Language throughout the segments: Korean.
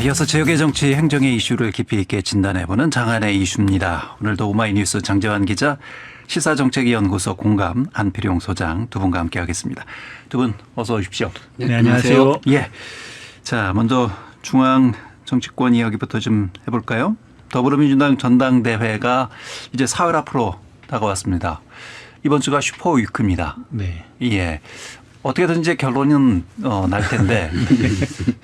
이어서 지역의 정치, 행정의 이슈를 깊이 있게 진단해보는 장안의 이슈입니다. 오늘도 오마이뉴스 장재환 기자, 시사정책연구소 공감 안필용 소장 두 분과 함께하겠습니다. 두 분 어서 오십시오. 네, 안녕하세요. 예. 자, 먼저 중앙 정치권 이야기부터 좀 해볼까요? 더불어민주당 전당대회가 이제 사흘 앞으로 다가왔습니다. 이번 주가 슈퍼위크입니다. 네. 예. 어떻게든 이제 결론은 날 텐데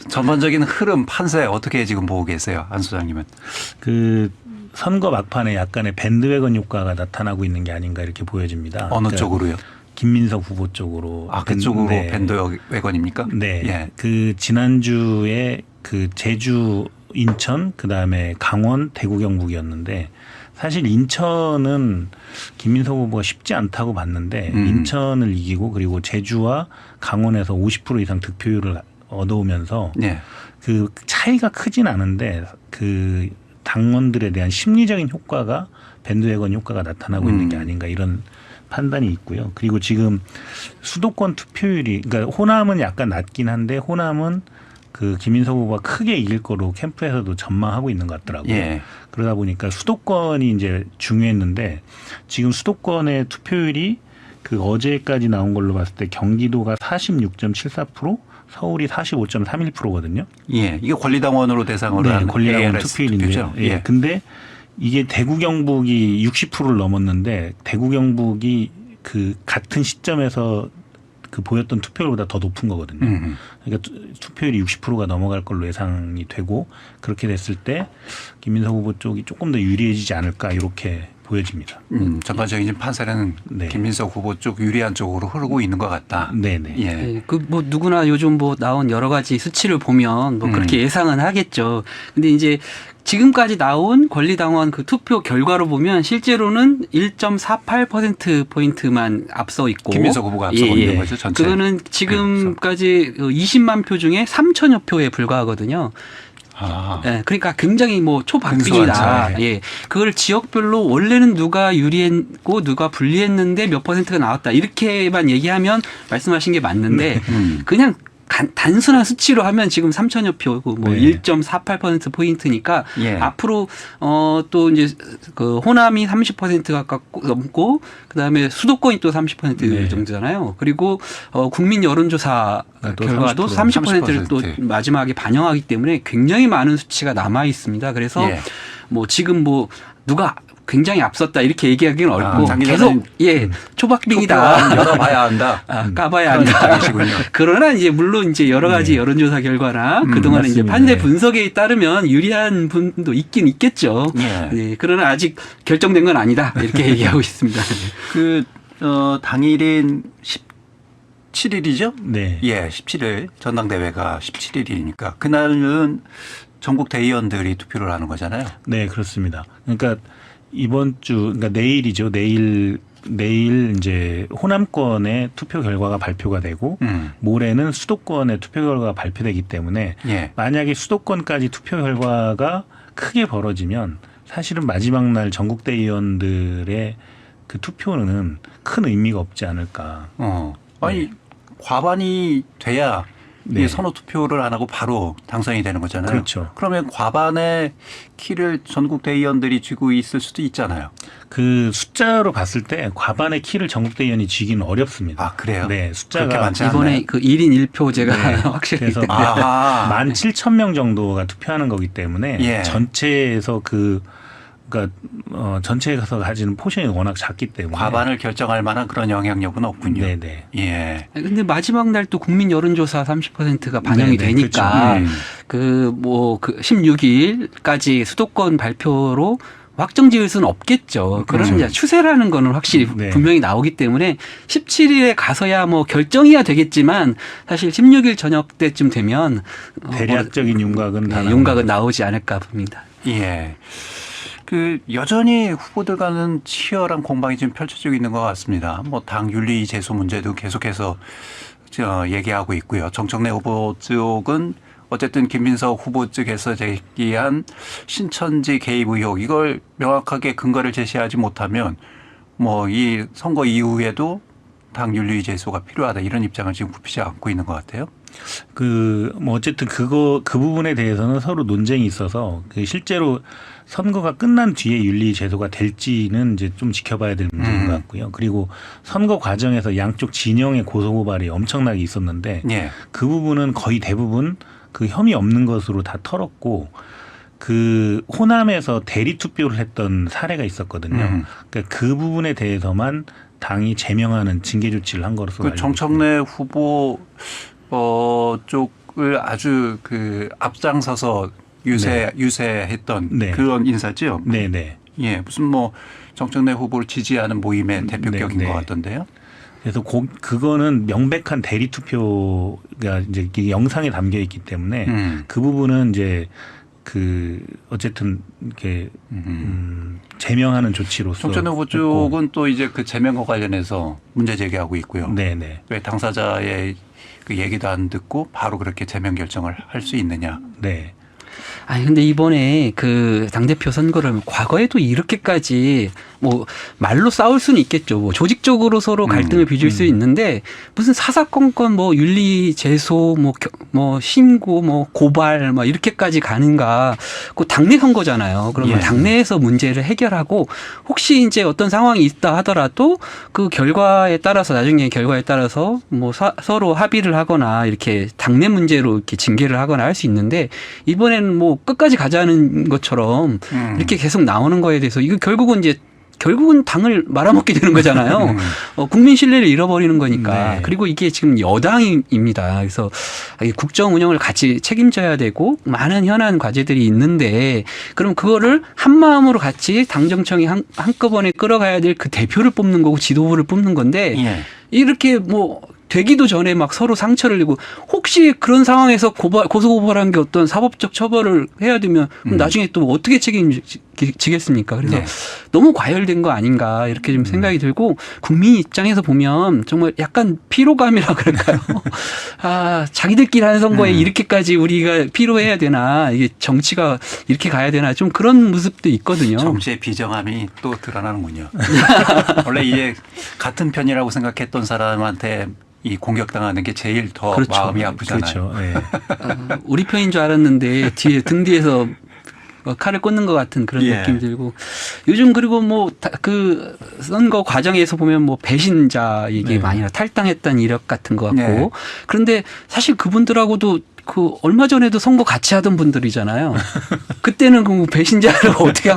전반적인 흐름 판세 어떻게 지금 보고 계세요, 안 소장님은? 그 선거 막판에 약간의 밴드웨건 효과가 나타나고 있는 게 아닌가 이렇게 보여집니다. 어느 그러니까 쪽으로요? 김민석 후보 쪽으로. 아, 그쪽으로 네. 밴드웨건입니까? 네. 예. 그 지난주에 그 제주, 인천, 그다음에 강원, 대구 경북이었는데 사실 인천은 김민석 후보가 쉽지 않다고 봤는데 인천을 이기고 그리고 제주와 강원에서 50% 이상 득표율을 얻어오면서 네. 그 차이가 크진 않은데 그 당원들에 대한 심리적인 효과가 밴드웨건 효과가 나타나고 있는 게 아닌가 이런 판단이 있고요. 그리고 지금 수도권 투표율이 그러니까 호남은 약간 낮긴 한데 호남은 그 김민석 후보가 크게 이길 거로 캠프에서도 전망하고 있는 것 같더라고요. 예. 그러다 보니까 수도권이 이제 중요했는데 지금 수도권의 투표율이 그 어제까지 나온 걸로 봤을 때 경기도가 46.74%, 서울이 45.31%거든요. 예. 이게 권리당원으로 대상으로 네, 한 권리당원 ARS 투표율인데요. 투표죠. 예. 근데 이게 대구 경북이 60%를 넘었는데 대구 경북이 그 같은 시점에서 그 보였던 투표율보다 더 높은 거거든요. 그러니까 투표율이 60%가 넘어갈 걸로 예상이 되고 그렇게 됐을 때 김민석 후보 쪽이 조금 더 유리해지지 않을까 이렇게 보여집니다. 전반적인 판세는 네. 김민석 후보 쪽 유리한 쪽으로 흐르고 있는 것 같다. 네네. 예. 네, 그 뭐 누구나 요즘 뭐 나온 여러 가지 수치를 보면 뭐 그렇게 예상은 하겠죠. 근데 이제 지금까지 나온 권리당원 그 투표 결과로 보면 실제로는 1.48%포인트만 앞서 있고. 김민석 후보가 앞서고 있는 거죠, 전체. 그거는 지금까지 20만 표 중에 3천여 표에 불과하거든요. 아. 네, 그러니까 굉장히 뭐 근소한 초박빙이다. 차이. 예, 그걸 지역별로 원래는 누가 유리했고 누가 불리했는데 몇 퍼센트가 나왔다 이렇게만 얘기하면 말씀하신 게 맞는데 그냥 단순한 수치로 하면 지금 3천여 표, 뭐 네. 1.48% 포인트니까 예. 앞으로 또 이제 그 호남이 30% 가깝고 넘고 그다음에 수도권이 또 30% 네. 정도잖아요. 그리고 국민 여론조사 또 결과도 30%를 또 마지막에 반영하기 때문에 굉장히 많은 수치가 남아 있습니다. 그래서 예. 뭐 지금 뭐 누가 굉장히 앞섰다 이렇게 얘기하기는 어렵고 장기자는 계속 초박빙이다. 열어봐야 한다. 까봐야 한다. 아니시군요. 그러나 이제 물론 이제 여러 가지 여론조사 결과나 그동안 이제 맞습니다. 판세 분석에 따르면 유리한 분도 있긴 있겠죠. 예. 네, 그러나 아직 결정된 건 아니다. 이렇게 얘기하고 있습니다. 당일인 17일이죠? 네. 예, 17일 전당대회가 17일이니까 그날은 전국 대의원들이 투표를 하는 거잖아요. 네, 그렇습니다. 그러니까 이번 주, 그러니까 내일이죠. 내일 이제 호남권의 투표 결과가 발표가 되고 모레는 수도권의 투표 결과가 발표되기 때문에 예. 만약에 수도권까지 투표 결과가 크게 벌어지면 사실은 마지막 날 전국 대의원들의 그 투표는 큰 의미가 없지 않을까. 아니 과반이 돼야 네. 이 선호 투표를 안 하고 바로 당선이 되는 거잖아요. 그렇죠. 그러면 과반의 키를 전국 대의원들이 쥐고 있을 수도 있잖아요. 그 숫자로 봤을 때 과반의 키를 전국 대의원이 쥐기는 어렵습니다. 아, 그래요? 네, 그렇게 숫자가 많지 이번에 않나요? 그 1인 1표 제가 네. 확실히 그래서 아하. 17,000명 정도가 투표하는 거기 때문에 예. 전체에서 그러니까 전체에서 가지는 포션이 워낙 작기 때문에 과반을 결정할 만한 그런 영향력은 없군요. 네네. 예. 근데 마지막 날 또 국민 여론조사 30%가 반영이 네네, 되니까 그렇죠. 그 16일까지 수도권 발표로 확정 지을 수는 없겠죠. 그러나 이제 추세라는 거는 확실히 네. 분명히 나오기 때문에 17일에 가서야 뭐 결정이야 되겠지만 사실 16일 저녁 때쯤 되면 대략적인 윤곽은 다 윤곽은 나오지 않을까 봅니다. 예. 여전히 후보들 간은 치열한 공방이 지금 펼쳐지고 있는 것 같습니다. 뭐 당 윤리 제소 문제도 계속해서 얘기하고 있고요. 정청래 후보 쪽은 어쨌든 김민석 후보 측에서 제기한 신천지 개입 의혹 이걸 명확하게 근거를 제시하지 못하면 뭐 이 선거 이후에도 당 윤리 제소가 필요하다 이런 입장을 지금 굽히지 않고 있는 것 같아요. 뭐 어쨌든 그 부분에 대해서는 서로 논쟁이 있어서 그 실제로 선거가 끝난 뒤에 윤리 제소가 될지는 이제 좀 지켜봐야 될 문제인 것 같고요. 그리고 선거 과정에서 양쪽 진영의 고소 고발이 엄청나게 있었는데 예. 그 부분은 거의 대부분 그 혐의 없는 것으로 다 털었고 그 호남에서 대리 투표를 했던 사례가 있었거든요. 그러니까 그 부분에 대해서만 당이 제명하는 징계 조치를 한 것으로 그 알고 정청래 후보 쪽을 아주 그 앞장서서 유세했던 네. 그런 인사죠. 네네. 예, 무슨 뭐 정청래 후보를 지지하는 모임의 대표격인 네. 것 같던데요. 그래서 그거는 명백한 대리 투표가 이제 이게 영상에 담겨 있기 때문에 그 부분은 이제 그 어쨌든 이렇게 제명하는 조치로서 정청래 후보 쪽은 또 이제 그 제명과 관련해서 문제 제기하고 있고요. 네네. 왜 당사자의 그 얘기도 안 듣고 바로 그렇게 제명 결정을 할 수 있느냐. 네. 아니 근데 이번에 그 당대표 선거를 과거에도 이렇게까지 뭐 말로 싸울 수는 있겠죠. 뭐 조직적으로 서로 갈등을 빚을 수 있는데 무슨 사사건건 뭐 윤리 제소 뭐 신고 뭐 고발 뭐 이렇게까지 가는가. 그 당내 선거잖아요. 그러면 예. 당내에서 문제를 해결하고 혹시 이제 어떤 상황이 있다 하더라도 그 결과에 따라서 나중에 결과에 따라서 뭐 서로 합의를 하거나 이렇게 당내 문제로 이렇게 징계를 하거나 할 수 있는데 이번에는 뭐 끝까지 가자는 것처럼 이렇게 계속 나오는 거에 대해서 이거 결국은 당을 말아먹게 되는 거잖아요. 국민 신뢰를 잃어버리는 거니까. 네. 그리고 이게 지금 여당입니다. 그래서 국정 운영을 같이 책임져야 되고 많은 현안 과제들이 있는데 그럼 그거를 한 마음으로 같이 당정청이 한꺼번에 끌어가야 될 그 대표를 뽑는 거고 지도부를 뽑는 건데 예. 이렇게 뭐 되기도 전에 막 서로 상처를 내고 혹시 그런 상황에서 고소고발한 게 어떤 사법적 처벌을 해야 되면 그럼 나중에 또 어떻게 책임지겠습니까? 그래서 네. 너무 과열된 거 아닌가 이렇게 좀 생각이 들고 국민 입장에서 보면 정말 약간 피로감이라 그럴까요? 아, 자기들끼리 하는 선거에 이렇게까지 우리가 피로해야 되나 이게 정치가 이렇게 가야 되나 좀 그런 모습도 있거든요. 정치의 비정함이 또 드러나는군요. 원래 이제 같은 편이라고 생각했던 사람한테 이 공격당하는 게 제일 더 그렇죠. 마음이 아프잖아요. 그렇죠. 네. 우리 편인 줄 알았는데 등 뒤에서 칼을 꽂는 것 같은 그런 예. 느낌이 들고 요즘 그리고 뭐 그 선거 과정에서 보면 뭐 배신자 얘기 네. 많이 탈당했다는 이력 같은 것 같고 네. 그런데 사실 그분들하고도 그 얼마 전에도 선거 같이 하던 분들이잖아요. 그때는 그 배신자를 어떻게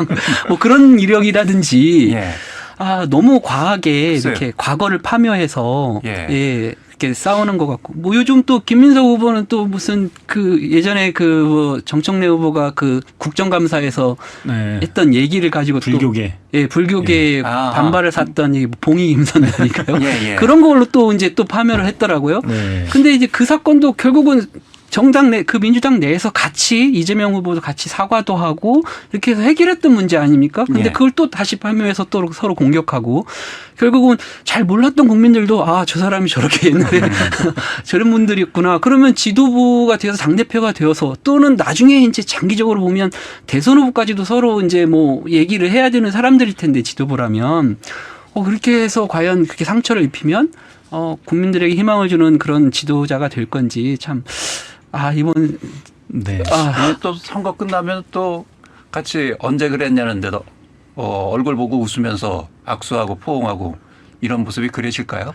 뭐 그런 이력이라든지 예. 아 너무 과하게 글쎄요. 이렇게 과거를 파묘해서 예. 예. 이렇게 싸우는 것 같고 뭐 요즘 또 김민석 후보는 또 무슨 그 예전에 그 뭐 정청래 후보가 그 국정감사에서 네. 했던 얘기를 가지고 불교계. 또 예, 불교계 예. 아. 반발을 샀던 이 봉이 임선다니까요. 예, 예. 그런 걸로 또 이제 또 파멸을 했더라고요. 네. 근데 이제 그 사건도 결국은 정당 내 그 민주당 내에서 같이 이재명 후보도 같이 사과도 하고 이렇게 해서 해결했던 문제 아닙니까? 근데 예. 그걸 또 다시 파묘해서 또 서로 공격하고 결국은 잘 몰랐던 국민들도 아, 저 사람이 저렇게 옛날에 저런 분들이었구나. 그러면 지도부가 되어서 당대표가 되어서 또는 나중에 이제 장기적으로 보면 대선 후보까지도 서로 이제 뭐 얘기를 해야 되는 사람들일 텐데 지도부라면 그렇게 해서 과연 그렇게 상처를 입히면 국민들에게 희망을 주는 그런 지도자가 될 건지 참 이번 네. 오늘 또 선거 끝나면 또 같이 언제 그랬냐는데도 얼굴 보고 웃으면서 악수하고 포옹하고 이런 모습이 그려질까요?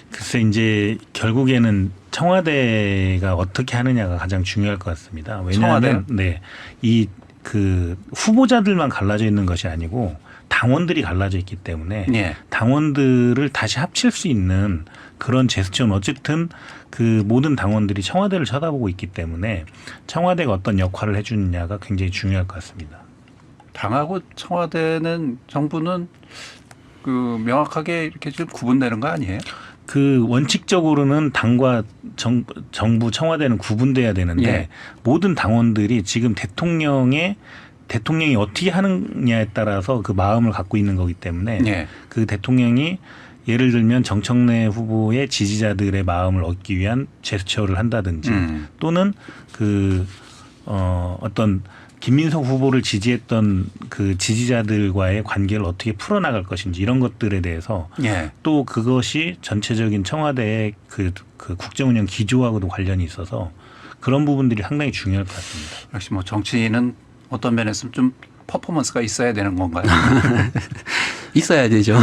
글쎄 이제 결국에는 청와대가 어떻게 하느냐가 가장 중요할 것 같습니다. 왜냐하면 네, 이 그 후보자들만 갈라져 있는 것이 아니고 당원들이 갈라져 있기 때문에 예. 당원들을 다시 합칠 수 있는 그런 제스처는 어쨌든 그 모든 당원들이 청와대를 쳐다보고 있기 때문에 청와대가 어떤 역할을 해주느냐가 굉장히 중요할 것 같습니다. 당하고 청와대는 정부는 그 명확하게 이렇게 좀 구분되는 거 아니에요? 그 원칙적으로는 당과 정부 청와대는 구분돼야 되는데 예. 모든 당원들이 지금 대통령이 어떻게 하느냐에 따라서 그 마음을 갖고 있는 거기 때문에 예. 그 대통령이 예를 들면 정청래 후보의 지지자들의 마음을 얻기 위한 제스처를 한다든지 또는 그 어떤 김민석 후보를 지지했던 그 지지자들과의 관계를 어떻게 풀어나갈 것인지 이런 것들에 대해서 예. 또 그것이 전체적인 청와대의 그 국정운영 기조하고도 관련이 있어서 그런 부분들이 상당히 중요할 것 같습니다. 역시 뭐 정치인은 어떤 면에서 좀 퍼포먼스가 있어야 되는 건가요? 있어야 되죠.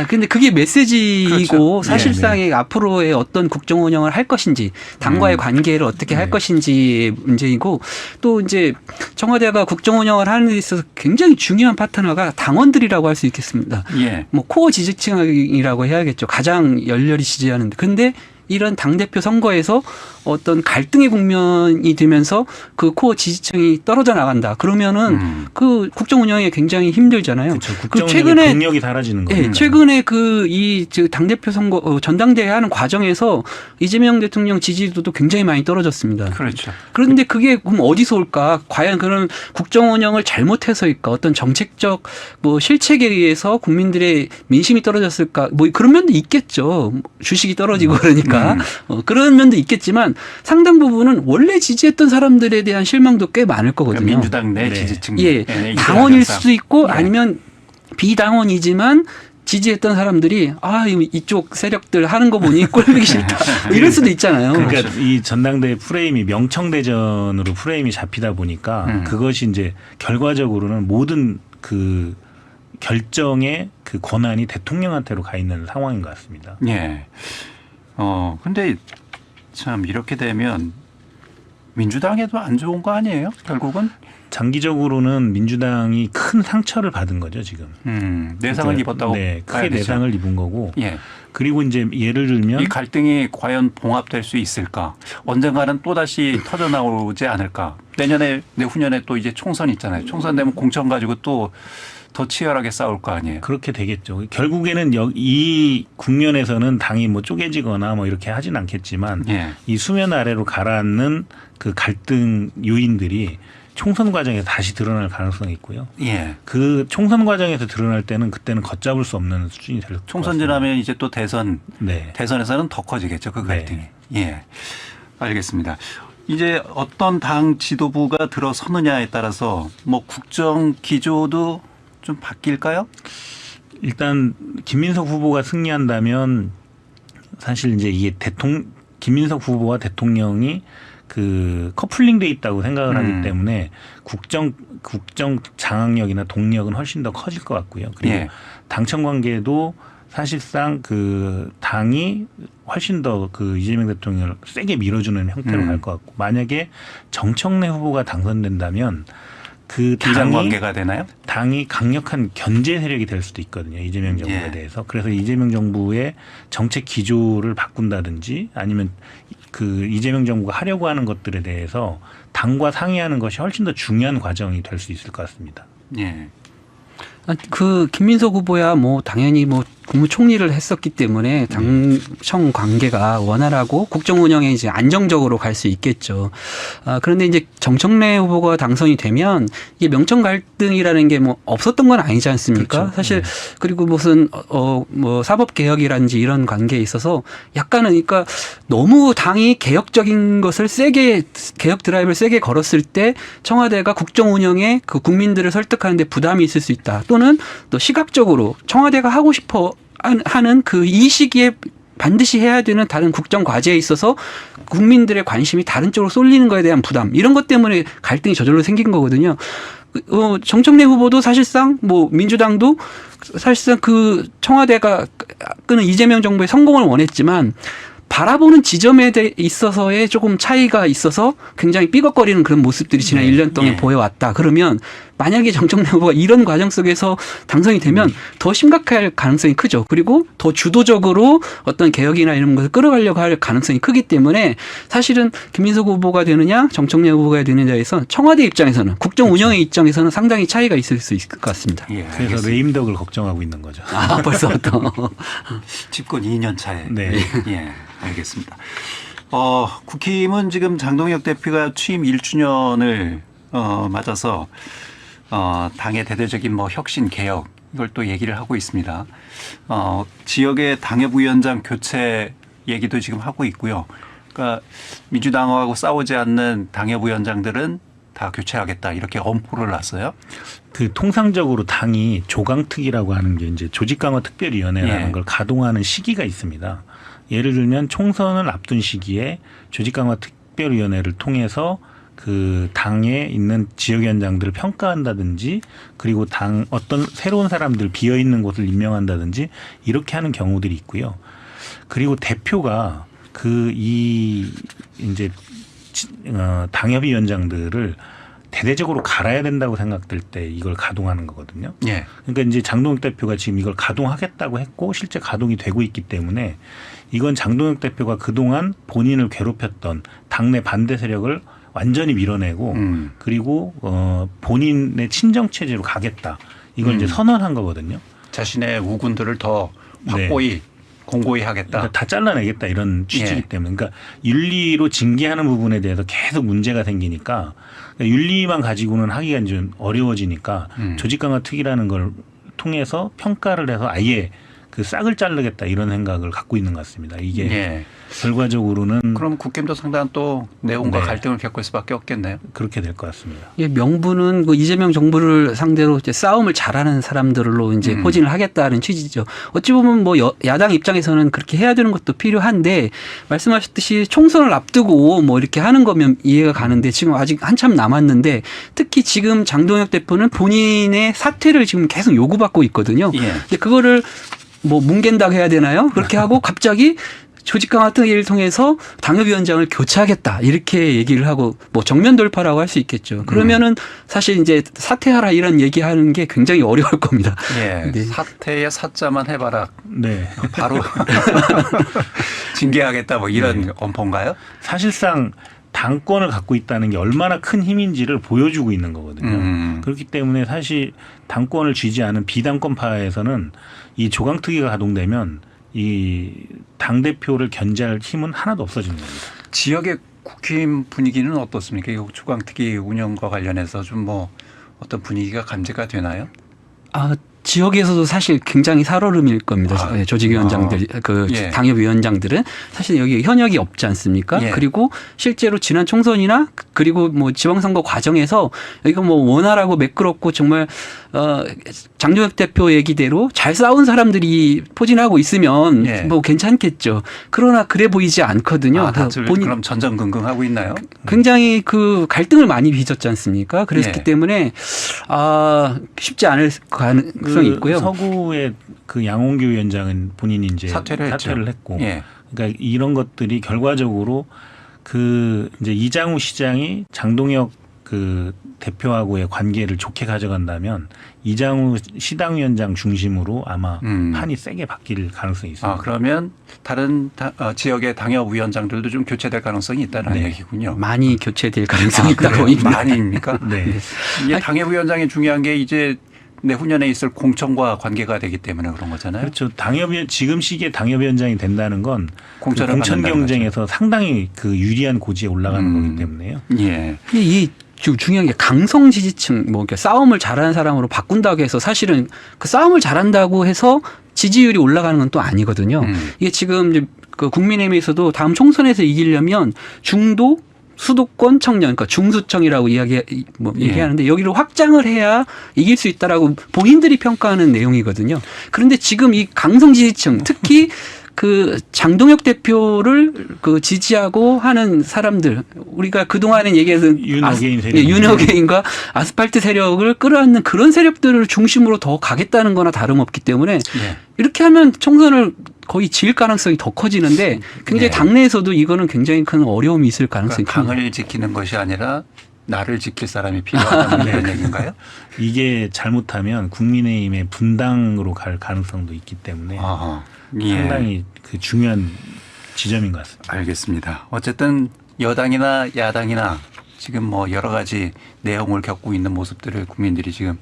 근데 그게 메시지이고 그렇죠. 사실상의 앞으로의 어떤 국정 운영을 할 것인지 당과의 관계를 어떻게 할 것인지의 문제이고 또 이제 청와대가 국정 운영을 하는 데 있어서 굉장히 중요한 파트너가 당원들이라고 할 수 있겠습니다. 예. 뭐 코어 지지층이라고 해야겠죠. 가장 열렬히 지지하는데. 근데 이런 당대표 선거에서 어떤 갈등의 국면이 되면서 그 코어 지지층이 떨어져 나간다. 그러면은 그 국정 운영에 굉장히 힘들잖아요. 그렇죠. 그 국정운영의 동력이 사라지는 거예요. 예, 최근에 그 이 당대표 선거 전당대회 하는 과정에서 이재명 대통령 지지도도 굉장히 많이 떨어졌습니다. 그렇죠. 그런데 그게 그럼 어디서 올까? 과연 그런 국정 운영을 잘못해서일까? 어떤 정책적 뭐 실책에 의해서 국민들의 민심이 떨어졌을까? 뭐 그런 면도 있겠죠. 주식이 떨어지고 그러니까 그런 면도 있겠지만 상당 부분은 원래 지지했던 사람들에 대한 실망도 꽤 많을 거거든요. 민주당 내 네. 지지층. 예, 네, 당원일 수도 있고 예. 아니면 비당원이지만 지지했던 사람들이 이쪽 세력들 하는 거 보니 꼴보기 싫다 뭐 이럴 수도 있잖아요. 그러니까 이 전당대회 프레임이 명청대전으로 프레임이 잡히다 보니까 그것이 이제 결과적으로는 모든 그 결정의 그 권한이 대통령한테로 가 있는 상황인 것 같습니다. 예. 근데 참 이렇게 되면 민주당에도 안 좋은 거 아니에요? 결국은? 장기적으로는 민주당이 큰 상처를 받은 거죠 지금. 내상을 그러니까 입었다고. 네, 봐야 크게 되죠. 내상을 입은 거고. 예. 그리고 이제 예를 들면 이 갈등이 과연 봉합될 수 있을까? 언젠가는 또 다시 터져 나오지 않을까? 내후년에 또 이제 총선 있잖아요. 총선 되면 공천 가지고 또 더 치열하게 싸울 거 아니에요. 그렇게 되겠죠. 결국에는 이 국면에서는 당이 뭐 쪼개지거나 뭐 이렇게 하진 않겠지만 예. 이 수면 아래로 가라앉는 그 갈등 요인들이 총선 과정에서 다시 드러날 가능성이 있고요. 예. 그 총선 과정에서 드러날 때는 그때는 걷잡을 수 없는 수준이 될 것 같습니다. 총선 지나면 이제 또 네. 대선에서는 더 커지겠죠. 그 갈등이. 네. 예. 알겠습니다. 이제 어떤 당 지도부가 들어서느냐에 따라서 뭐 국정 기조도 좀 바뀔까요? 일단 김민석 후보가 승리한다면 사실 이제 이게 김민석 후보와 대통령이 그 커플링돼 있다고 생각을 하기 때문에 국정 장악력이나 동력은 훨씬 더 커질 것 같고요. 그리고 예. 당청 관계도 사실상 그 당이 훨씬 더 그 이재명 대통령을 세게 밀어주는 형태로 갈 것 같고 만약에 정청래 후보가 당선된다면 그 긴장 관계가 되나요? 당이 강력한 견제 세력이 될 수도 있거든요. 이재명 정부에 예. 대해서. 그래서 이재명 정부의 정책 기조를 바꾼다든지 아니면 그 이재명 정부가 하려고 하는 것들에 대해서 당과 상의하는 것이 훨씬 더 중요한 과정이 될 수 있을 것 같습니다. 예. 그 김민석 후보야 뭐 당연히 뭐 국무총리를 했었기 때문에 당청 관계가 원활하고 국정 운영에 이제 안정적으로 갈 수 있겠죠. 그런데 이제 정청래 후보가 당선이 되면 이게 명청 갈등이라는 게 뭐 없었던 건 아니지 않습니까? 그렇죠. 사실 그리고 무슨 뭐 사법 개혁이라든지 이런 관계에 있어서 약간은 그러니까 너무 당이 개혁적인 것을 세게 개혁 드라이브를 세게 걸었을 때 청와대가 국정 운영에 그 국민들을 설득하는데 부담이 있을 수 있다. 또는 또 시각적으로 청와대가 하고 싶어 하는 그 이 시기에 반드시 해야 되는 다른 국정 과제에 있어서 국민들의 관심이 다른 쪽으로 쏠리는 거에 대한 부담 이런 것 때문에 갈등이 저절로 생긴 거거든요. 정청래 후보도 사실상 뭐 민주당도 사실상 그 청와대가 끄는 이재명 정부의 성공을 원했지만 바라보는 지점에 있어서의 조금 차이가 있어서 굉장히 삐걱거리는 그런 모습들이 지난 1년 동안 보여왔다. 그러면 만약에 정청래 후보가 이런 과정 속에서 당선이 되면 더 심각할 가능성이 크죠. 그리고 더 주도적으로 어떤 개혁이나 이런 것을 끌어가려고 할 가능성이 크기 때문에 사실은 김민석 후보가 되느냐 정청래 후보가 되느냐에서 청와대 입장에서는 국정 운영의 입장에서는 상당히 차이가 있을 수 있을 것 같습니다. 예, 그래서 알겠습니다. 레임덕을 걱정하고 있는 거죠. 벌써부터. 집권 2년 차에. 네. 예, 알겠습니다. 국힘은 지금 장동혁 대표가 취임 1주년을 맞아서 당의 대대적인 뭐 혁신 개혁 이걸 또 얘기를 하고 있습니다. 지역의 당협위원장 교체 얘기도 지금 하고 있고요. 그러니까 민주당하고 싸우지 않는 당협위원장들은 다 교체하겠다 이렇게 엄포를 놨어요. 그 통상적으로 당이 조강특위라고 하는 게 이제 조직강화특별위원회라는 예. 걸 가동하는 시기가 있습니다. 예를 들면 총선을 앞둔 시기에 조직강화특별위원회를 통해서 그 당에 있는 지역위원장들을 평가한다든지 그리고 당 어떤 새로운 사람들 비어 있는 곳을 임명한다든지 이렇게 하는 경우들이 있고요. 그리고 대표가 이제 당협위원장들을 대대적으로 갈아야 된다고 생각될 때 이걸 가동하는 거거든요. 예. 그러니까 이제 장동혁 대표가 지금 이걸 가동하겠다고 했고 실제 가동이 되고 있기 때문에 이건 장동혁 대표가 그동안 본인을 괴롭혔던 당내 반대 세력을 완전히 밀어내고 그리고 본인의 친정 체제로 가겠다. 이걸 이제 선언한 거거든요. 자신의 우군들을 더 확고히 공고히 하겠다. 그러니까 다 잘라내겠다 이런 취지이기 예. 때문에 그러니까 윤리로 징계하는 부분에 대해서 계속 문제가 생기니까 그러니까 윤리만 가지고는 하기가 좀 어려워지니까 조직강화특위라는 걸 통해서 평가를 해서 아예 그 싹을 자르겠다 이런 생각을 갖고 있는 것 같습니다. 이게 예. 결과적으로는 그럼 국힘도 상당한 또 내용과 네. 갈등을 겪을 수밖에 없겠네요. 그렇게 될 것 같습니다. 예, 명분은 그 이재명 정부를 상대로 이제 싸움을 잘하는 사람들로 이제 포진을 하겠다는 취지죠. 어찌 보면 뭐 야당 입장에서는 그렇게 해야 되는 것도 필요한데 말씀하셨듯이 총선을 앞두고 뭐 이렇게 하는 거면 이해가 가는데 지금 아직 한참 남았는데 특히 지금 장동혁 대표는 본인의 사퇴를 지금 계속 요구받고 있거든요. 예. 근데 그거를 뭐 뭉갠다고 해야 되나요? 그렇게 하고 갑자기 조직강화특위를 통해서 당협위원장을 교체하겠다 이렇게 얘기를 하고 뭐 정면 돌파라고 할 수 있겠죠. 그러면은 사실 이제 사퇴하라 이런 얘기하는 게 굉장히 어려울 겁니다. 예. 네. 사태의 사자만 해봐라. 네. 바로 징계하겠다 뭐 이런 엄포인가요? 사실상 당권을 갖고 있다는 게 얼마나 큰 힘인지를 보여주고 있는 거거든요. 그렇기 때문에 사실 당권을 쥐지 않은 비당권파에서는 이 조강특위가 가동되면 이 당대표를 견제할 힘은 하나도 없어지는 겁니다. 지역의 국힘 분위기는 어떻습니까? 이 조강특위 운영과 관련해서 좀 뭐 어떤 분위기가 감지가 되나요? 아, 지역에서도 사실 굉장히 살얼음일 겁니다. 조직위원장들, 예. 당협위원장들은 사실 여기 현역이 없지 않습니까? 예. 그리고 실제로 지난 총선이나 그리고 뭐 지방선거 과정에서 여기가 뭐 원활하고 매끄럽고 정말 장동혁 대표 얘기대로 잘 싸운 사람들이 포진하고 있으면 예. 뭐 괜찮겠죠. 그러나 그래 보이지 않거든요. 아, 다들 그럼 전전긍긍하고 있나요? 굉장히 그 갈등을 많이 빚었지 않습니까? 그랬기 예. 때문에 쉽지 않을 가능성이 있고요. 서구의 그 양홍규 위원장은 본인이 이제 사퇴를 했고, 예. 그러니까 이런 것들이 결과적으로 그 이제 이장우 시장이 장동혁 그 대표하고의 관계를 좋게 가져간다면 이장우 시당위원장 중심으로 아마 판이 세게 바뀔 가능성이 있습니다. 아, 그러면 다른 지역의 당협위원장들도 좀 교체될 가능성이 있다는 네. 얘기군요. 많이 교체될 가능성이 있다고 그래요? 봅니다. 많이입니까? 네. 이게 당협위원장이 중요한 게 이제 내후년에 있을 공천과 관계가 되기 때문에 그런 거잖아요. 그렇죠. 지금 시기에 당협위원장이 된다는 건 공천을 공천 받는다는 경쟁에서 상당히 그 유리한 고지에 올라가는 거기 때문에요. 예. 근데 이 중요한 게 강성 지지층, 뭐 이렇게 싸움을 잘하는 사람으로 바꾼다고 해서 사실은 그 싸움을 잘한다고 해서 지지율이 올라가는 건 또 아니거든요. 이게 지금 이제 그 국민의힘에서도 다음 총선에서 이기려면 중도 수도권 청년, 그러니까 중수청이라고 얘기하는데 여기를 확장을 해야 이길 수 있다라고 본인들이 평가하는 내용이거든요. 그런데 지금 이 강성 지지층, 특히 그 장동혁 대표를 그 지지하고 하는 사람들, 우리가 그동안에 얘기했던 윤어게인 세력. 윤어게인과 아스팔트 세력을 끌어안는 그런 세력들을 중심으로 더 가겠다는 거나 다름없기 때문에 예. 이렇게 하면 총선을 거의 질 가능성이 더 커지는데 굉장히 네. 당내에서도 이거는 굉장히 큰 어려움이 있을 가능성이 그러니까 큽니다. 강을 지키는 것이 아니라 나를 지킬 사람이 필요하다는 그런 얘기인가요? 이게 잘못하면 국민의힘의 분당으로 갈 가능성도 있기 때문에 아하. 예. 상당히 그 중요한 지점인 것 같습니다. 알겠습니다. 어쨌든 여당이나 야당이나 지금 뭐 여러 가지 내용을 겪고 있는 모습들을 국민들이 지금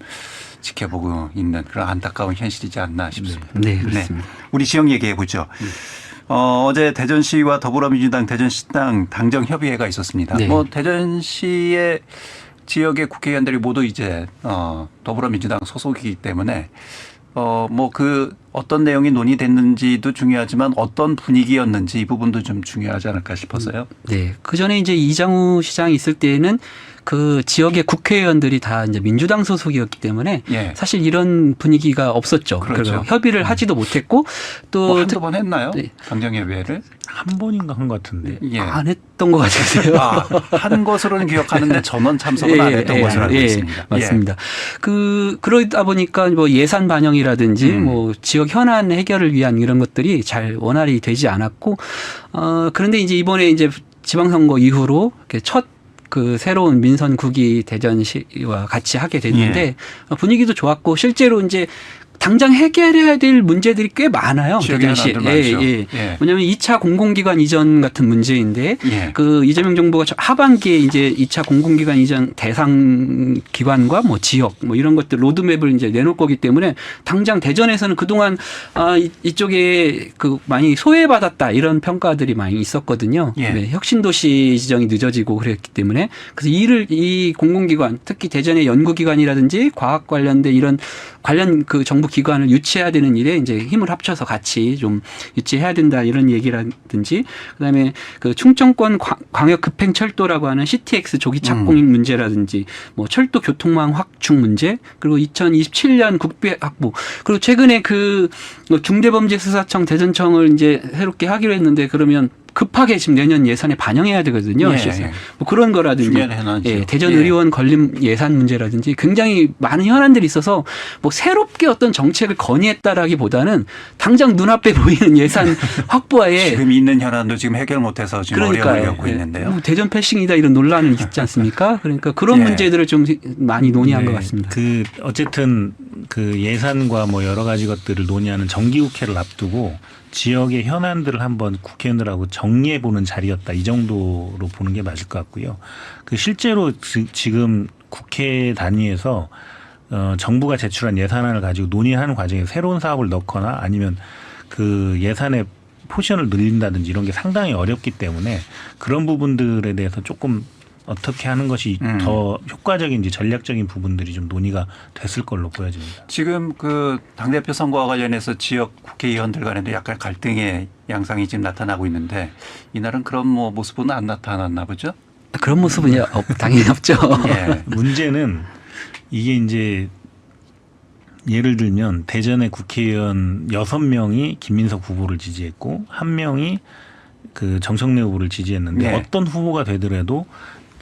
지켜보고 있는 그런 안타까운 현실이지 않나 싶습니다. 네, 그렇습니다. 우리 지역 얘기해 보죠. 어제 대전시와 더불어민주당 대전시당 당정협의회가 있었습니다. 네. 뭐 대전시의 지역의 국회의원들이 모두 이제 더불어민주당 소속이기 때문에 뭐 그 어떤 내용이 논의됐는지도 중요하지만 어떤 분위기였는지 이 부분도 좀 중요하지 않을까 싶어서요. 네. 그 전에 이제 이장우 시장이 있을 때에는 그 지역의 국회의원들이 다 이제 민주당 소속이었기 때문에 예. 사실 이런 분위기가 없었죠. 그렇죠. 그리고 협의를 하지도 못했고 또 뭐 한두 번 했나요? 네. 당정협의회를? 한 번인가 한 것 같은데. 예. 안 했던 것 같으세요. 한 것으로는 기억하는데 전원 참석은 안 했던 것으로 알고 있습니다. 맞습니다. 그러다 보니까 뭐 예산 반영이라든지 뭐 지역 현안 해결을 위한 이런 것들이 잘 원활히 되지 않았고, 그런데 이제 이번에 이제 지방선거 이후로 첫 그 새로운 민선 9기 대전시와 같이 하게 됐는데 분위기도 좋았고 실제로 이제 당장 해결해야 될 문제들이 꽤 많아요. 지역에 대전시. 하나들 많죠. 예. 왜냐하면 2차 공공기관 이전 같은 문제인데 예. 그 이재명 정부가 하반기에 이제 2차 공공기관 이전 대상 기관과 뭐 지역 뭐 이런 것들 로드맵을 이제 내놓을 거기 때문에 당장 대전에서는 그동안 이쪽에 그 많이 소외받았다 이런 평가들이 많이 있었거든요. 예. 네, 혁신도시 지정이 늦어지고 그랬기 때문에 그래서 이 공공기관 특히 대전의 연구기관이라든지 과학 관련된 이런 관련 그 정부 기관을 유치해야 되는 일에 이제 힘을 합쳐서 같이 좀 유치해야 된다 이런 얘기라든지 그다음에 그 충청권 광역 급행철도라고 하는 CTX 조기 착공 문제라든지 뭐 철도 교통망 확충 문제 그리고 2027년 국비 확보 그리고 최근에 그 중대범죄수사청 대전청을 이제 새롭게 하기로 했는데 그러면 급하게 지금 내년 예산에 반영해야 되거든요. 예. 뭐 그런 거라든지 중요한 현안이죠. 예, 대전 의료원 건립 예산 문제라든지 굉장히 많은 현안들이 있어서 뭐 새롭게 어떤 정책을 건의했다라기보다는 당장 눈앞에 보이는 예산 확보에 지금 있는 현안도 지금 해결 못해서 지금 어려움을 겪고 있는데요. 뭐 대전 패싱이다 이런 논란은 있지 않습니까? 그러니까 그런 예. 문제들을 좀 많이 논의한 것 같습니다. 그 어쨌든 그 예산과 뭐 여러 가지 것들을 논의하는 정기국회를 앞두고 지역의 현안들을 한번 국회의원들하고 정리해 보는 자리였다 이 정도로 보는 게 맞을 것 같고요. 그 실제로 지금 국회 단위에서 정부가 제출한 예산안을 가지고 논의하는 과정에 새로운 사업을 넣거나 아니면 그 예산의 포션을 늘린다든지 이런 게 상당히 어렵기 때문에 그런 부분들에 대해서 조금 어떻게 하는 것이 더 효과적인지 전략적인 부분들이 좀 논의가 됐을 걸로 보여집니다. 지금 그 당대표 선거와 관련해서 지역 국회의원들 간에도 약간 갈등의 양상이 지금 나타나고 있는데 이날은 그런 뭐 모습은 안 나타났나 보죠? 그런 모습은 당연히 없죠. 예. 문제는 이게 이제 예를 들면 대전의 국회의원 6명이 김민석 후보를 지지했고 1명이 그 정청래 후보를 지지했는데 네. 어떤 후보가 되더라도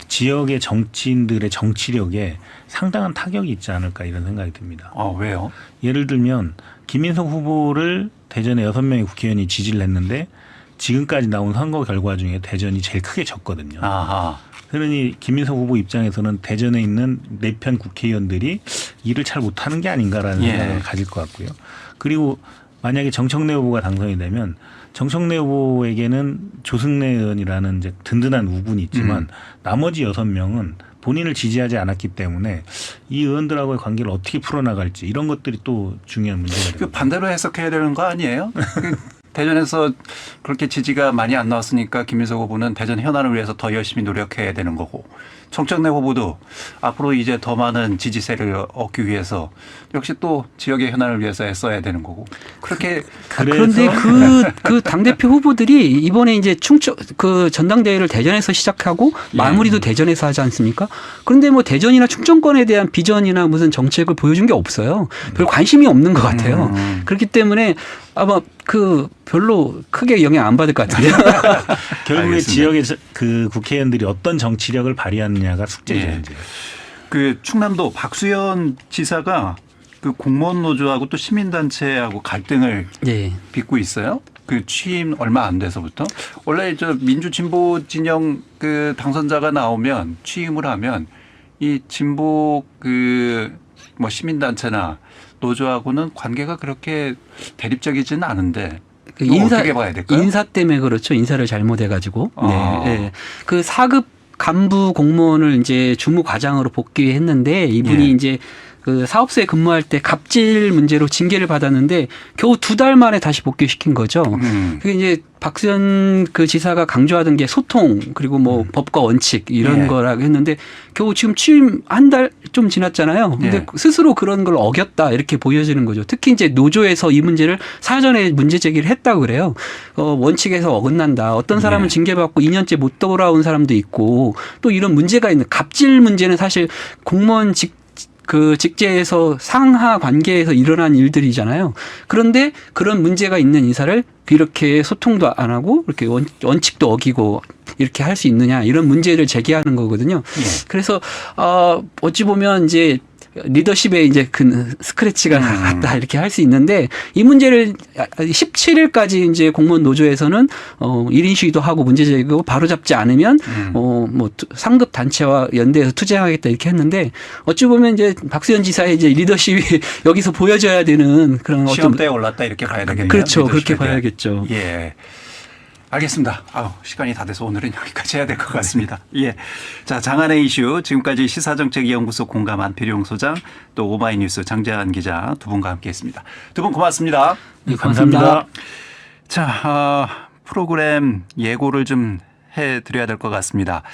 지역의 정치인들의 정치력에 상당한 타격이 있지 않을까 이런 생각이 듭니다. 왜요? 예를 들면 김민석 후보를 대전의 6명의 국회의원이 지지를 했는데 지금까지 나온 선거 결과 중에 대전이 제일 크게 졌거든요. 아하. 그러니 김민석 후보 입장에서는 대전에 있는 4편 국회의원들이 일을 잘 못하는 게 아닌가라는 예. 생각을 가질 것 같고요. 그리고 만약에 정청래 후보가 당선이 되면 정청래 후보에게는 조승래 의원이라는 이제 든든한 우군이 있지만 나머지 6명은 본인을 지지하지 않았기 때문에 이 의원들하고의 관계를 어떻게 풀어나갈지 이런 것들이 또 중요한 문제가 그 됩니다. 반대로 해석해야 되는 거 아니에요? 대전에서 그렇게 지지가 많이 안 나왔으니까 김민석 후보는 대전 현안을 위해서 더 열심히 노력해야 되는 거고 정청래 후보도 앞으로 이제 더 많은 지지세를 얻기 위해서 역시 또 지역의 현안을 위해서 애써야 되는 거고 그렇게 그런데 그 당대표 후보들이 이번에 이제 그 전당대회를 대전에서 시작하고 마무리도 대전에서 하지 않습니까? 그런데 뭐 대전이나 충청권에 대한 비전이나 무슨 정책을 보여준 게 없어요. 별 관심이 없는 것 같아요. 그렇기 때문에 아마 그 별로 크게 영향 안 받을 것 같은데요. 결국에 알겠습니다. 지역의 그 국회의원들이 어떤 정치력을 발휘하느냐가 숙제죠. 예. 이제. 그 충남도 박수현 지사가 그 공무원 노조하고 또 시민단체하고 갈등을 예. 빚고 있어요. 그 취임 얼마 안 돼서부터 원래 저 민주 진보 진영 그 당선자가 나오면 취임을 하면 이 진보 그 뭐 시민단체나 노조하고는 관계가 그렇게 대립적이지는 않은데 그 어떻게 봐야 될까요? 인사 때문에 그렇죠. 인사를 잘못해가지고. 아. 네. 네. 그 4급 간부 공무원을 이제 주무과장으로 복귀했는데 이분이 예. 이제 그 사업소에 근무할 때 갑질 문제로 징계를 받았는데 겨우 2달 만에 다시 복귀시킨 거죠. 그게 이제 박수현 그 지사가 강조하던 게 소통 그리고 뭐 법과 원칙 이런 예. 거라고 했는데 겨우 지금 취임 한 달 좀 지났잖아요. 근데 예. 스스로 그런 걸 어겼다 이렇게 보여지는 거죠. 특히 이제 노조에서 이 문제를 사전에 문제 제기를 했다고 그래요. 원칙에서 어긋난다. 어떤 사람은 예. 징계받고 2년째 못 돌아온 사람도 있고 또 이런 문제가 있는 갑질 문제는 사실 공무원 그 직제에서 상하 관계에서 일어난 일들이잖아요. 그런데 그런 문제가 있는 인사를 이렇게 소통도 안 하고 이렇게 원칙도 어기고 이렇게 할 수 있느냐 이런 문제를 제기하는 거거든요. 예. 그래서 어찌 보면 이제 리더십에 이제 그 스크래치가 났다 이렇게 할 수 있는데 이 문제를 17일까지 이제 공무원 노조에서는 1인 시위도 하고 문제 제기고 바로 잡지 않으면 뭐 상급 단체와 연대해서 투쟁하겠다 이렇게 했는데 어찌 보면 이제 박수현 지사의 이제 리더십이 여기서 보여져야 되는 그런 어떤 시험대에 올랐다 이렇게 봐야 되겠네요. 그렇죠. 그렇게 리더십에 대해. 봐야겠죠. 예. 알겠습니다. 시간이 다 돼서 오늘은 여기까지 해야 될 것 같습니다. 예. 자, 장안의 이슈 지금까지 시사정책연구소 공감 안필용 소장 또 오마이뉴스 장재환 기자 두 분과 함께했습니다. 두 분 고맙습니다. 네, 감사합니다. 자, 프로그램 예고를 좀 해드려야 될 것 같습니다.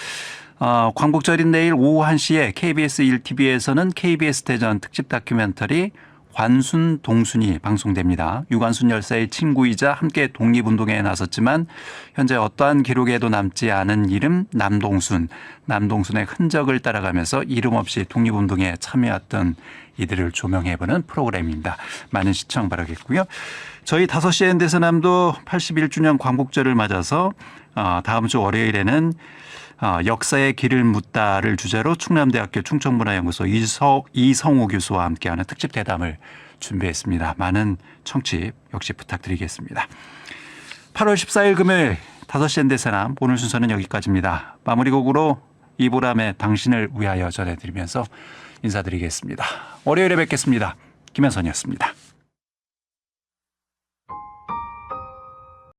광복절인 내일 오후 1시에 KBS 1TV에서는 KBS 대전 특집 다큐멘터리 관순 동순이 방송됩니다. 유관순 열사의 친구이자 함께 독립운동에 나섰지만 현재 어떠한 기록에도 남지 않은 이름 남동순. 남동순의 흔적을 따라가면서 이름 없이 독립운동에 참여했던 이들을 조명해보는 프로그램입니다. 많은 시청 바라겠고요. 저희 5시 엔데서남도 81주년 광복절을 맞아서 다음 주 월요일에는 역사의 길을 묻다를 주제로 충남대학교 충청문화연구소 이성우 교수와 함께하는 특집 대담을 준비했습니다. 많은 청취 역시 부탁드리겠습니다. 8월 14일 금요일 5시 엔데서남 오늘 순서는 여기까지입니다. 마무리곡으로 이보람의 당신을 위하여 전해드리면서 인사드리겠습니다. 월요일에 뵙겠습니다. 김현선이었습니다.